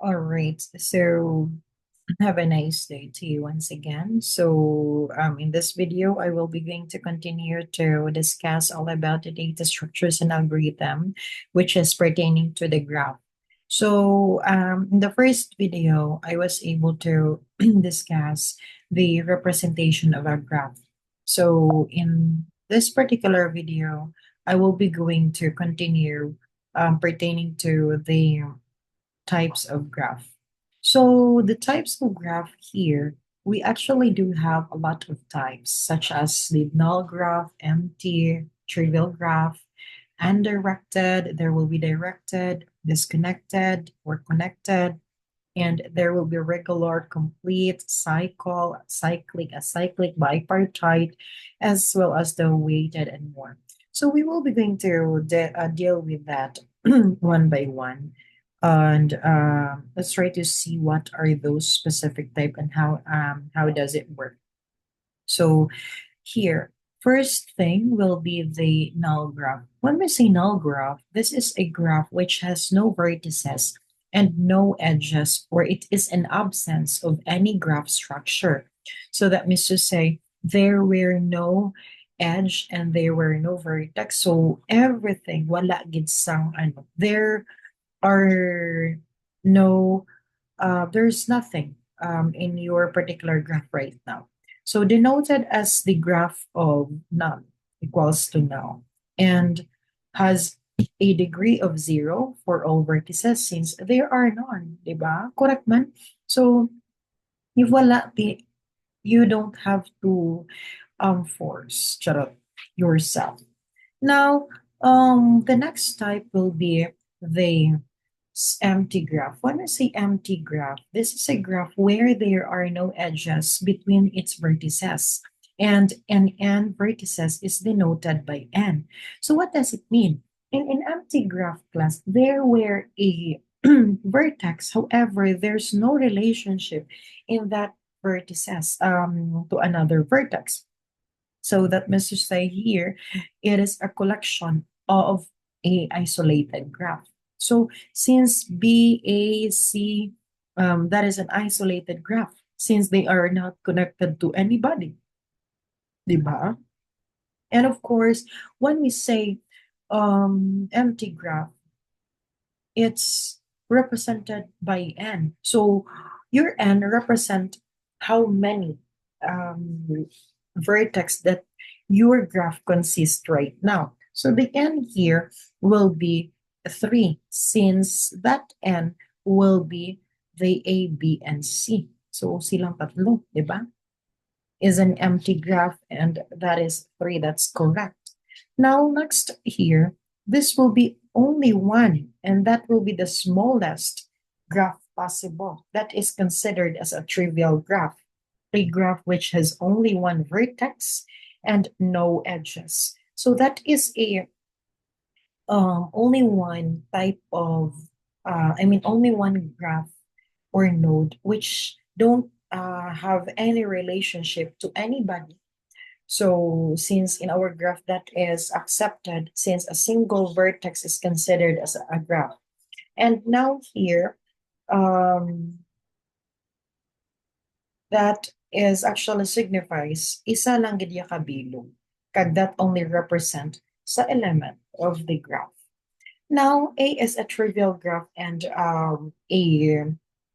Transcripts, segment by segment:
All right. So have a nice day to you once again. So in this video, I will be going to continue to discuss all about the data structures and algorithm, which is pertaining to the graph. So in the first video, I was able to discuss the representation of a graph. So in this particular video, I will be going to continue pertaining to the types of graph. So the types of graph here, we actually do have a lot of types, such as the null graph, empty, trivial graph, undirected, there will be directed, disconnected, or connected, and there will be regular, complete, cyclic, acyclic, bipartite, as well as the weighted and more. So we will be going to deal with that one by one. And let's try to see what are those specific type and how does it work. So here, first thing will be the null graph. When we say null graph, this is a graph which has no vertices and no edges, or it is an absence of any graph structure. So that means to say there were no edge and there were no vertex. So everything, wala gid sang ano. There are no, there's nothing in your particular graph right now. So denoted as the graph of none equals to null and has a degree of 0 for all vertices since there are none, diba? Correct man? So if wala, you don't have to force charot, yourself. Now, the next type will be the empty graph. When I say empty graph, this is a graph where there are no edges between its vertices. And an n vertices is denoted by n. So what does it mean? In an empty graph class, there were a vertex. However, there's no relationship in that vertices to another vertex. So that means to say here, it is a collection of a isolated graph. So since B, A, C, that is an isolated graph since they are not connected to anybody. Diba? And of course, when we say empty graph, it's represented by n. So your n represent how many vertex that your graph consists right now. So the n here will be 3 since that n will be the A, B, and C. So silang tatlo, di ba? Is an empty graph and that is 3. That's correct. Now next here, this will be only one and that will be the smallest graph possible. That is considered as a trivial graph. A graph which has only one vertex and no edges. So that is a only one type of, only one graph or node which don't have any relationship to anybody. So since in our graph that is accepted, since a single vertex is considered as a graph. And now here, that is actually signifies isa lang gid ya kabilog kag that only represent sa element of the graph. Now A is a trivial graph and a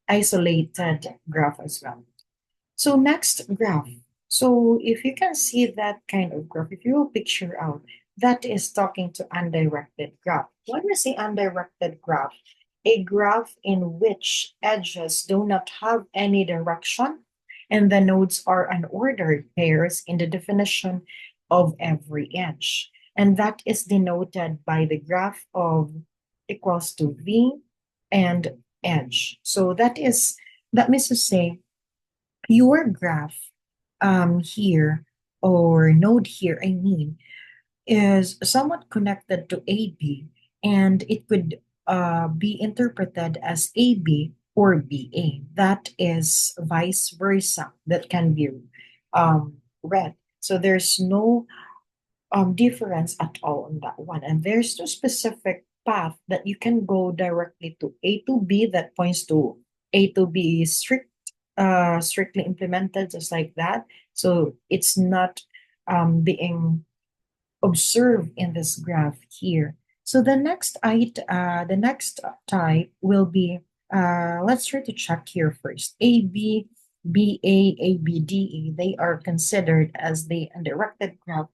isolated graph as well. So next graph. So if you can see that kind of graph, if you will picture out, that is talking to undirected graph. When we say undirected graph, a graph in which edges do not have any direction and the nodes are unordered pairs in the definition of every edge. And that is denoted by the graph of equals to V and edge. So that means to say your graph here or node here, I mean, is somewhat connected to AB and it could be interpreted as AB or BA. That is vice versa. That can be read. So there's no difference at all on that one. And there's no specific path that you can go directly to A to B that points to A to B is strictly implemented just like that. So it's not being observed in this graph here. So the next type will be, let's try to check here first. AB, BA, ABDE, they are considered as the undirected graph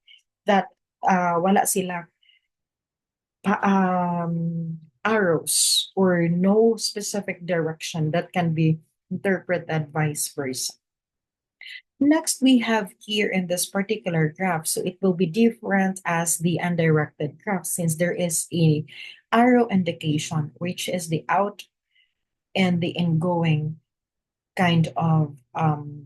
that wala sila arrows or no specific direction that can be interpreted vice versa. Next, we have here in this particular graph, so it will be different as the undirected graph since there is a arrow indication, which is the out and the ingoing kind of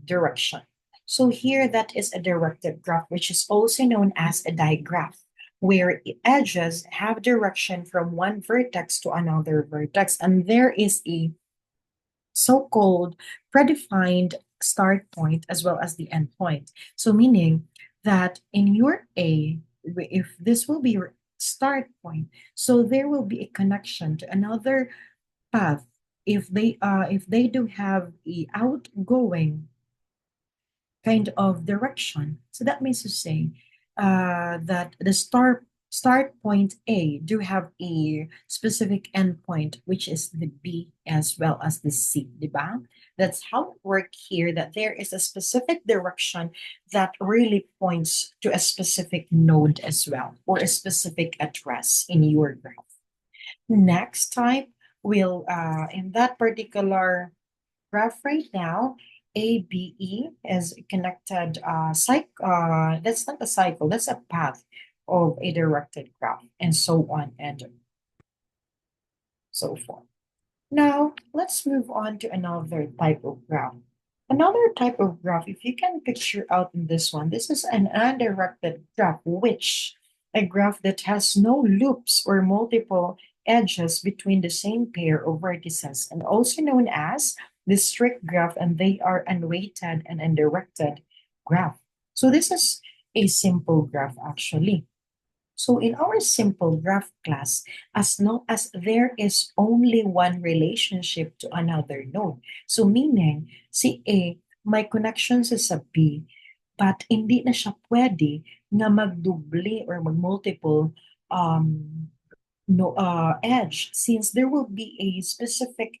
direction. So here that is a directed graph, which is also known as a digraph, where edges have direction from one vertex to another vertex, and there is a so-called predefined start point as well as the end point. So meaning that in your A, if this will be your start point, so there will be a connection to another path if they do have a outgoing kind of direction. So that means to say that the start point A do have a specific endpoint, which is the B as well as the C, diba? That's how it works here, that there is a specific direction that really points to a specific node as well, or a specific address in your graph. Next type will, in that particular graph right now, ABE is connected that's not a cycle, that's a path of a directed graph, and so on and so forth. Now, let's move on to another type of graph. Another type of graph, if you can picture out in this one, this is an undirected graph, which a graph that has no loops or multiple edges between the same pair of vertices, and also known as the strict graph, and they are unweighted and undirected graph. So this is a simple graph actually. So in our simple graph class, as long as there is only one relationship to another node, so meaning si A, may connections sa B, but hindi na siya pwede na magdubli or magmultiple edge, since there will be a specific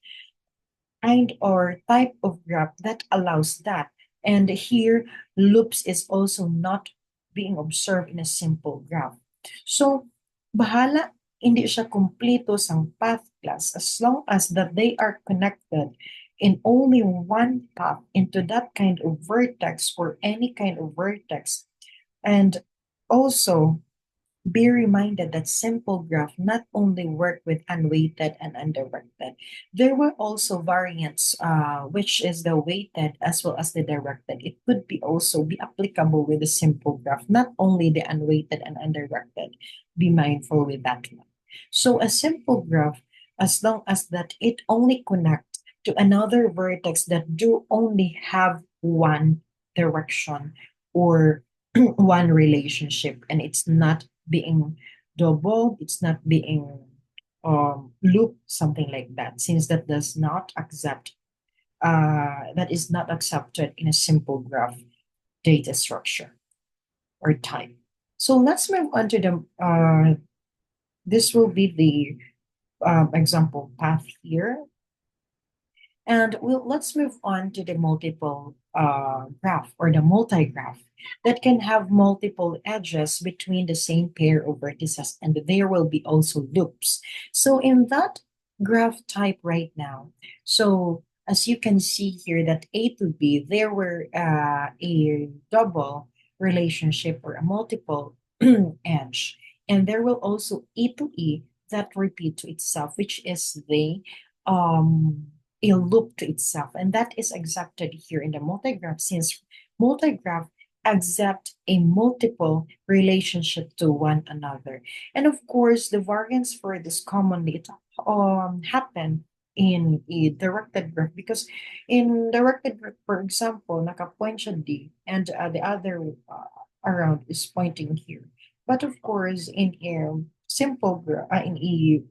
kind or type of graph that allows that. And here, loops is also not being observed in a simple graph. So, bahala, hindi siya kumpleto sang path class as long as that they are connected in only one path into that kind of vertex or any kind of vertex. And also, be reminded that simple graph not only work with unweighted and undirected. There were also variants, which is the weighted as well as the directed. It could be also be applicable with the simple graph, not only the unweighted and undirected. Be mindful with that one. So a simple graph, as long as that it only connects to another vertex that do only have one direction or one relationship, and it's not being double, it's not being looped, something like that, since that does not accept, that is not accepted in a simple graph data structure or type. So let's move on to the, this will be the example path here. And let's move on to the multiple graph or the multi-graph that can have multiple edges between the same pair of vertices, and there will be also loops. So in that graph type right now, so as you can see here that A to B, there were a double relationship or a multiple edge. And there will also E to E that repeat to itself, which is the a loop to itself. And that is accepted here in the multigraph, since multigraph accept a multiple relationship to one another. And of course, the variance for this commonly it happen in a directed graph, because in directed graph, for example, nakapoint siya D and the other around is pointing here. But of course, in a simple graph, in a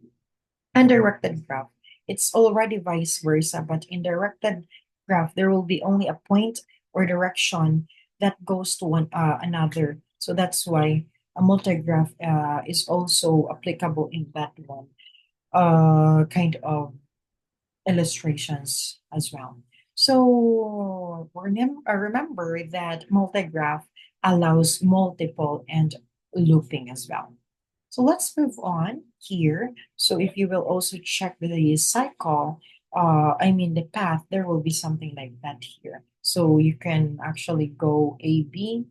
Undirected graph, it's already vice versa, but in directed graph, there will be only a point or direction that goes to one another. So that's why a multigraph is also applicable in that one kind of illustrations as well. So remember that multigraph allows multiple and looping as well. So let's move on here. So if you will also check the cycle, I mean the path, there will be something like that here. So you can actually go AB,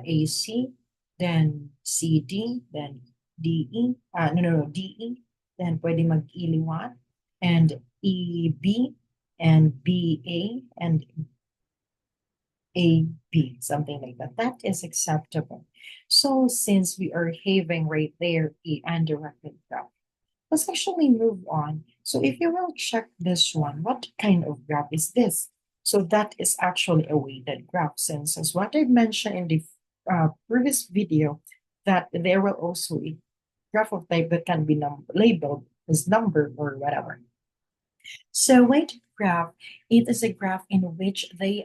AC, then CD, then DE, no, DE, then pwede mag-iliwan, and EB, and BA, and AB, something like that. That is acceptable. So since we are having right there a undirected graph, let's actually move on. So if you will check this one, what kind of graph is this? So that is actually a weighted graph, since as what I mentioned in the previous video, that there will also a graph of type that can be labeled as number or whatever. So weighted graph, it is a graph in which the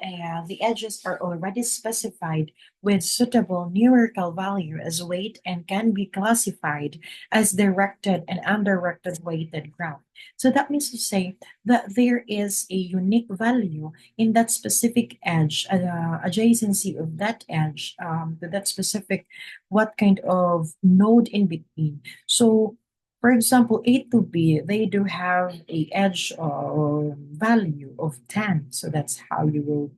edges are already specified with suitable numerical value as weight and can be classified as directed and undirected weighted graph. So that means to say that there is a unique value in that specific edge, adjacency of that edge to that specific what kind of node in between. So for example, A to B, they do have a edge value of 10. So that's how you will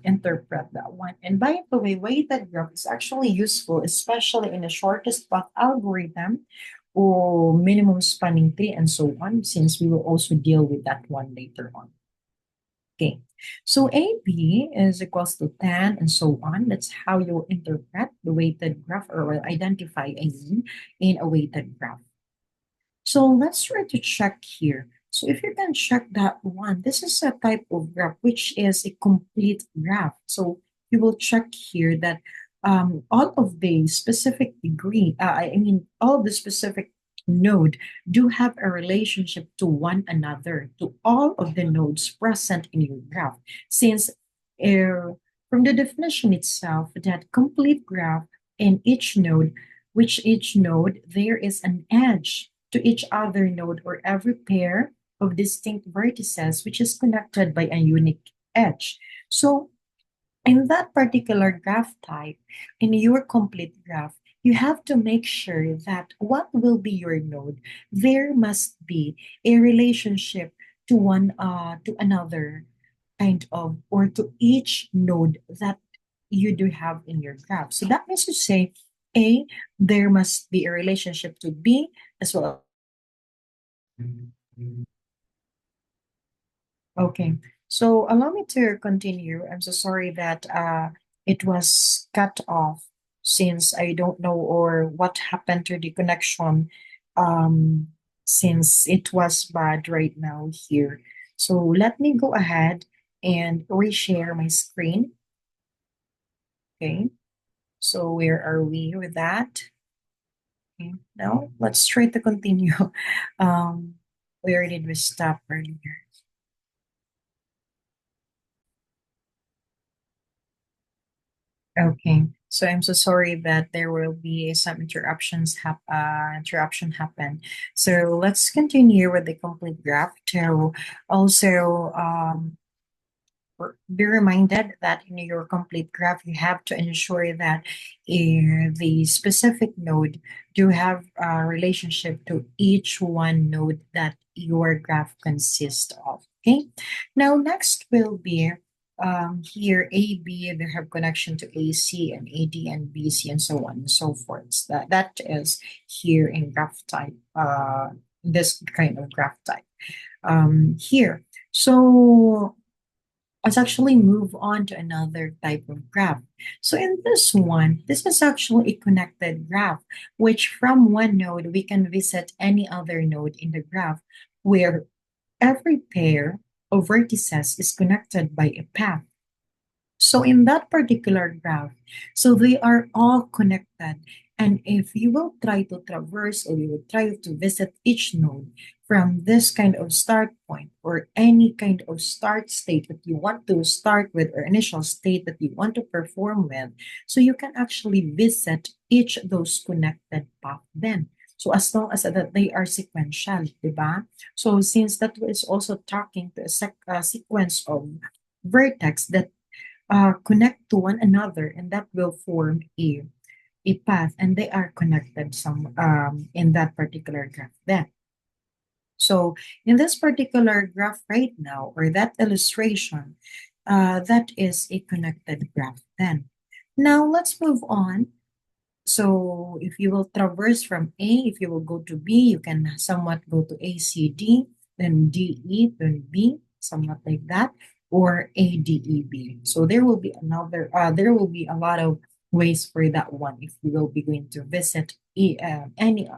interpret that one. And by the way, weighted graph is actually useful, especially in the shortest path algorithm or minimum spanning tree and so on, since we will also deal with that one later on. Okay, so AB is equals to 10 and so on. That's how you interpret the weighted graph or identify a mean in a weighted graph. So let's try to check here. So if you can check that one, this is a type of graph which is a complete graph. So you will check here that all of the specific degree, I mean, all the specific node do have a relationship to one another, to all of the nodes present in your graph. Since from the definition itself, that complete graph in each node, which each node, there is an edge to each other node or every pair of distinct vertices which is connected by a unique edge. So in that particular graph type, in your complete graph, you have to make sure that what will be your node, there must be a relationship to one to another kind of or to each node that you do have in your graph. So that means to say A, there must be a relationship to B as well. Okay, so allow me to continue. I'm so sorry that it was cut off since I don't know or what happened to the connection since it was bad right now here. So let me go ahead and reshare my screen. Okay, so where are we with that? Okay, now let's try to continue. Where did we stop earlier? Okay, so I'm so sorry that there will be some interruption happen. So let's continue with the complete graph to also be reminded that in your complete graph, you have to ensure that the specific node do have a relationship to each one node that your graph consists of. Okay, now next will be here AB, they have connection to AC and AD and BC and so on and so forth. So that is here in graph type, this kind of graph type here. So let's actually move on to another type of graph. So in this one, this is actually a connected graph, which from one node, we can visit any other node in the graph where every pair of vertices is connected by a path. So in that particular graph, so they are all connected And if you will try to traverse or you will try to visit each node from this kind of start point or any kind of start state that you want to start with or initial state that you want to perform with, so you can actually visit each of those connected path then. So as long as that they are sequential, diba? So since that is also talking to a sequence of vertex that connect to one another, and that will form a path, and they are connected some in that particular graph then. So in this particular graph right now, or that illustration, that is a connected graph then. Now let's move on. So if you will traverse from A, if you will go to B, you can somewhat go to A, C, D, then D, E, then B, somewhat like that, or A, D, E, B. So there will be there will be a lot of ways for that one if you will be going to visit any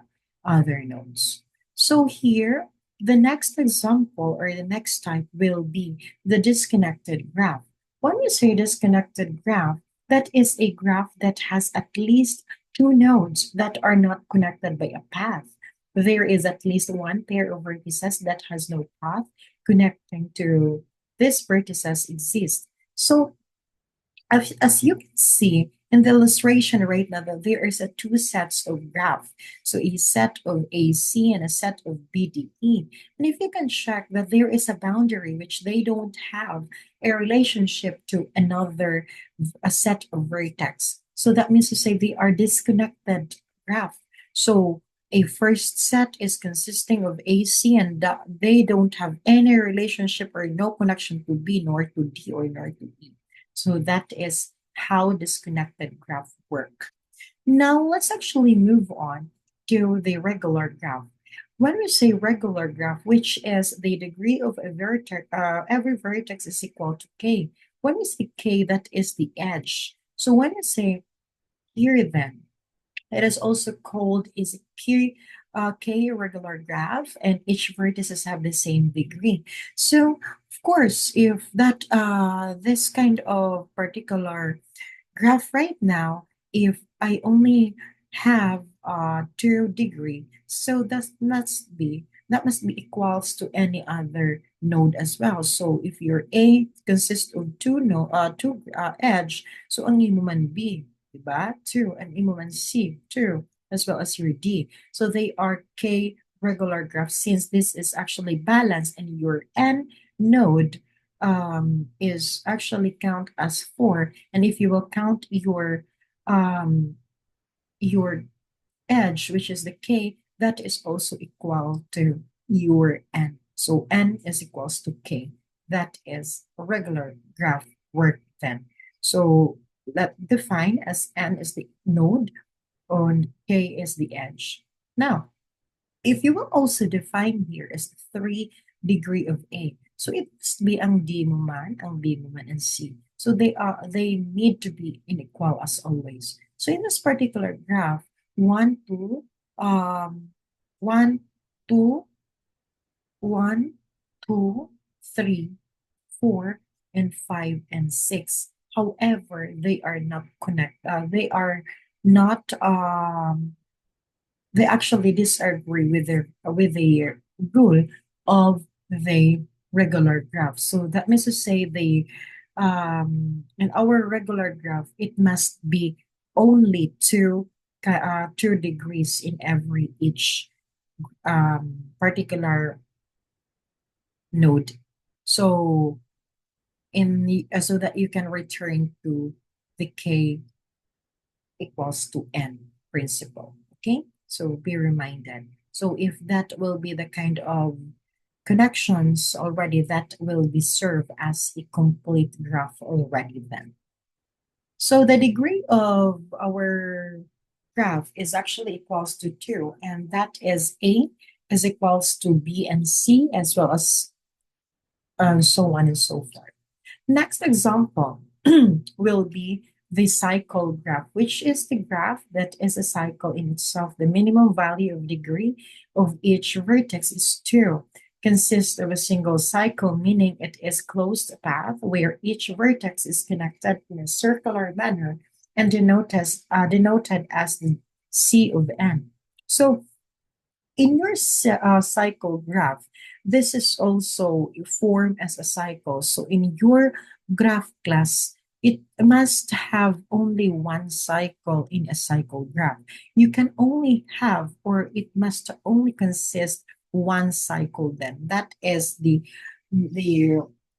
other nodes. So here, the next example or the next type will be the disconnected graph. When you say disconnected graph, that is a graph that has at least two nodes that are not connected by a path. There is at least one pair of vertices that has no path connecting to this vertices exist. So as you can see in the illustration right now, that there is a two sets of graph. So a set of AC and a set of BDE. And if you can check that there is a boundary which they don't have a relationship to another a set of vertex. So that means to say they are disconnected graph. So a first set is consisting of AC and they don't have any relationship or no connection to B nor to D or nor to E. So that is how disconnected graph work. Now let's actually move on to the regular graph. When we say regular graph, which is the degree of a vertex, every vertex is equal to k. When we say k, that is the edge. So when we say here then, it is also called is K regular graph, and each vertices have the same degree. So of course, if that this kind of particular graph right now, if I only have 2 degree, so that must be equals to any other node as well. So if your A consists of two edge, so ang imo man B, diba? 2, and imo man C, 2, as well as your D. So they are K regular graphs since this is actually balanced and your N node is actually count as 4. And if you will count your edge, which is the K, that is also equal to your N. So N is equals to K. That is a regular graph work then. So that define as N is the node and K is the edge. Now, if you will also define here as the 3 degree of A, so it must be ang D mo man, ang B mo man, and C. So they need to be unequal as always. So in this particular graph, 1, 2, 1, 2, 1, 2, 3, 4, and 5, and 6. However, they are not they are not they actually disagree with the rule of the regular graph. So that means to say the in our regular graph, it must be only 2 degrees in every each particular node. So so that you can return to the K equals to N principle. Okay, so be reminded. So if that will be the kind of connections already, that will be served as a complete graph already then. So the degree of our graph is actually equals to 2, and that is A is equals to B and C, as well as so on and so forth. Next example will be the cycle graph, which is the graph that is a cycle in itself. The minimum value of degree of each vertex is 2. Consists of a single cycle, meaning it is closed path where each vertex is connected in a circular manner and denoted as the C of n. So in your cycle graph, this is also formed as a cycle. So in your graph class, it must have only one cycle in a cycle graph. You can only have, or it must only consist one cycle then. That is the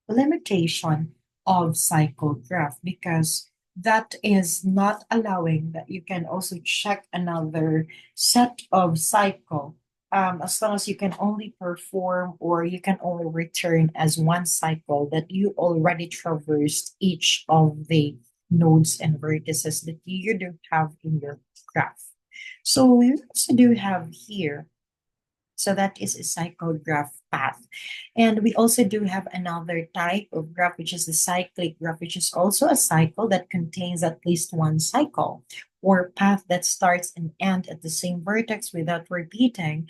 limitation of cycle graph, because that is not allowing that you can also check another set of cycle, as long as you can only perform or you can only return as one cycle that you already traversed each of the nodes and vertices that you do have in your graph. So we also do have here, so that is a cycle graph path. And we also do have another type of graph, which is the cyclic graph, which is also a cycle that contains at least one cycle or path that starts and ends at the same vertex without repeating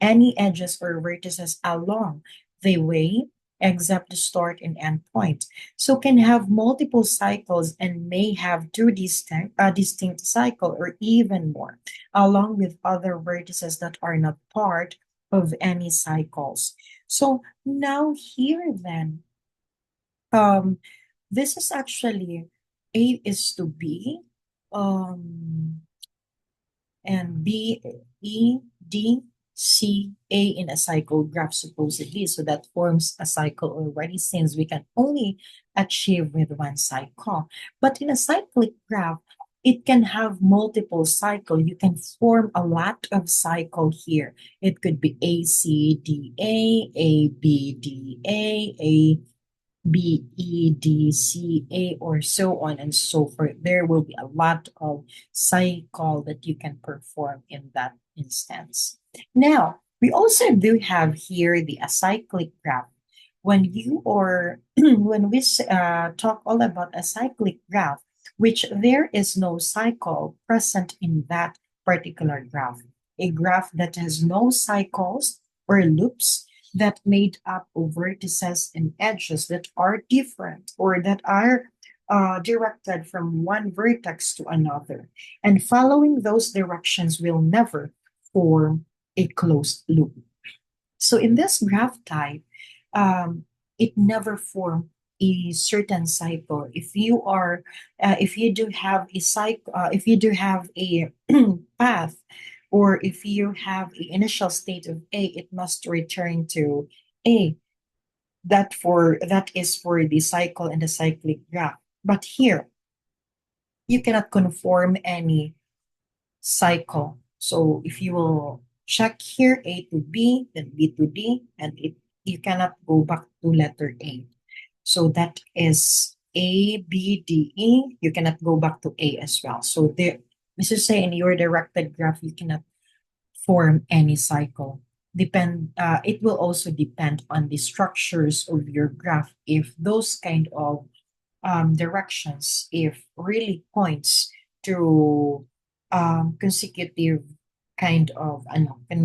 any edges or vertices along the way except the start and end point. So can have multiple cycles and may have two distinct cycle or even more, along with other vertices that are not part of any cycles. So now here then, um, this is actually A is to B, um, and B, E, D, C, A in a cycle graph supposedly. So that forms a cycle already, since we can only achieve with one cycle. But in a cyclic graph, it can have multiple cycle. You can form a lot of cycle here. It could be A, C, D, A, B, D, A, B, E, D, C, A, or so on and so forth. There will be a lot of cycle that you can perform in that instance. Now, we also do have here the acyclic graph. When you or when we talk all about a cyclic graph, which there is no cycle present in that particular graph, a graph that has no cycles or loops that made up of vertices and edges that are different or that are directed from one vertex to another. And following those directions will never form a closed loop. So in this graph type, um, it never form a certain cycle. If you do have a cycle, if you do have a path, or if you have the initial state of A, it must return to A. That is for the cycle and the cyclic graph. But here, you cannot conform any cycle. So if you will check here A to B, then B to D, and you cannot go back to letter A. So that is A, B, D, E. You cannot go back to A as well. So there, this is say in your directed graph, you cannot form any cycle. It will also depend on the structures of your graph. If those kind of directions, if really points to consecutive kind of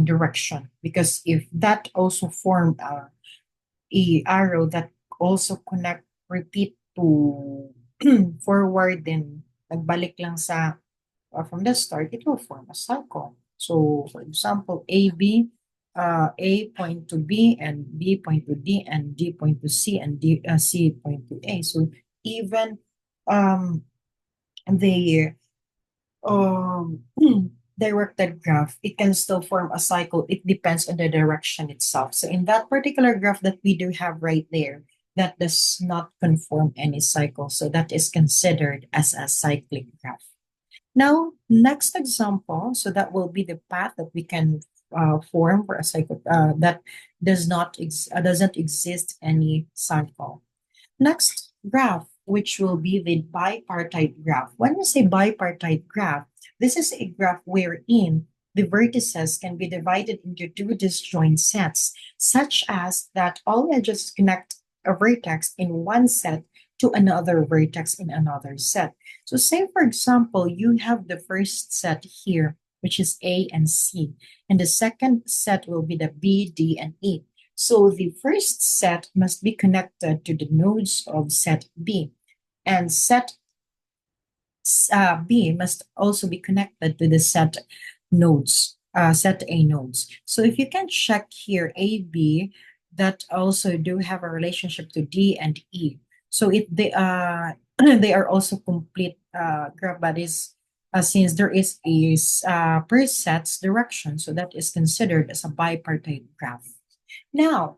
direction, because if that also form a arrow that also connect repeat to forward, then nagbalik lang sa from the start, it will form a cycle. So for example, A point to B, and B point to D, and D point to C, and C point to A. So even um, the um, directed graph, it can still form a cycle. It depends on the direction itself. So in that particular graph that we do have right there, that does not conform any cycle. So that is considered as a cyclic graph. Now, next example, so that will be the path that we can form for a cycle that doesn't exist any cycle. Next graph, which will be the bipartite graph. When we say bipartite graph, this is a graph wherein the vertices can be divided into two disjoint sets, such as that all edges connect a vertex in one set to another vertex in another set. So say, for example, you have the first set here, which is A and C, and the second set will be the B, D, and E. So the first set must be connected to the nodes of set B, and set B must also be connected to the set nodes, set A nodes. So if you can check here, A, B, that also do have a relationship to D and E. So they they are also complete graph, but is since there is a per set's direction, so that is considered as a bipartite graph. Now,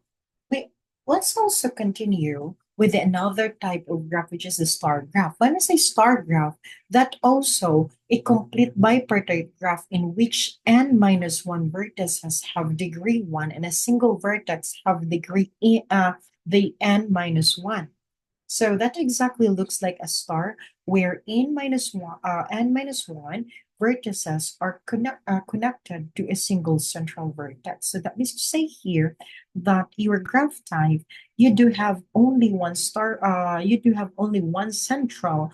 we, let's also continue with another type of graph, which is the star graph. When I say star graph, that also a complete bipartite graph in which n minus 1 vertices have degree 1 and a single vertex have the n minus 1. So that exactly looks like a star where n minus 1 vertices are connected to a single central vertex. So that means to say here that your graph type, you do have only one you do have only one central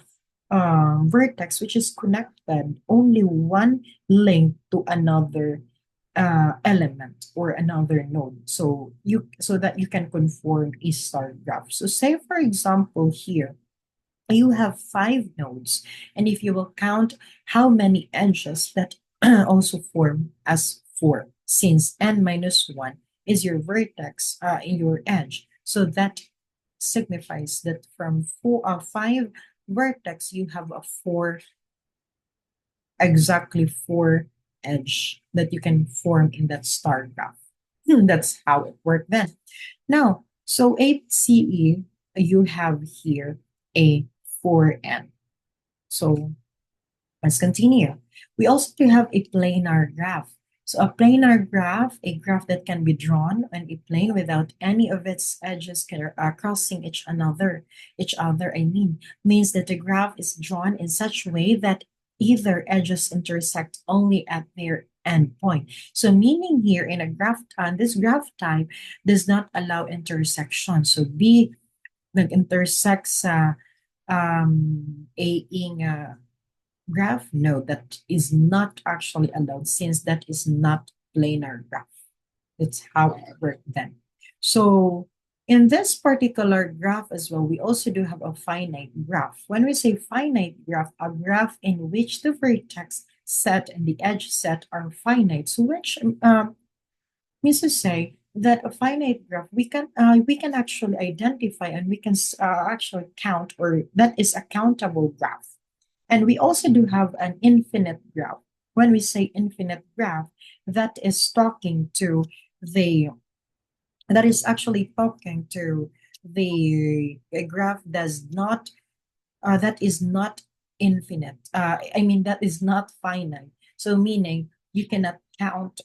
vertex, which is connected, only one link to another element or another node, so that you can conform a star graph. So say for example here you have 5 nodes, and if you will count how many edges that also form as 4, since n minus 1 is your vertex in your edge, so that signifies that from 5 vertex you have a 4, exactly 4 edge that you can form in that star graph. That's how it worked then. Now, so 8CE, you have here a 4n. So let's continue. We also do have a planar graph. So a planar graph, a graph that can be drawn on a plane without any of its edges crossing means that the graph is drawn in such a way that either edges intersect only at their endpoint. So meaning here in a graph, this graph type does not allow intersection. So B that intersects a in graph? No, that is not actually allowed since that is not planar graph. That's how it works then. So in this particular graph as well, we also do have a finite graph. When we say finite graph, a graph in which the vertex set and the edge set are finite. So which means to say that a finite graph we can actually identify and we can actually count, or that is a countable graph. And we also do have an infinite graph. When we say infinite graph, that is talking to the that is actually talking to the a graph does not that is not infinite. I mean that is not finite. So meaning you cannot count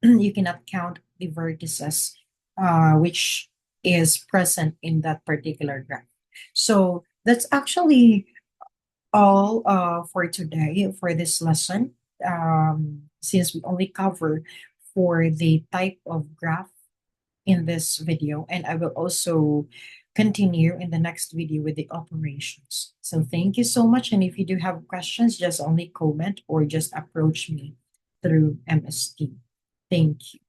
you cannot count the vertices which is present in that particular graph. So that's actually all for today for this lesson. Since we only cover for the type of graph in this video, and I will also continue in the next video with the operations. So thank you so much. And if you do have questions, just only comment or just approach me through MST. Thank you.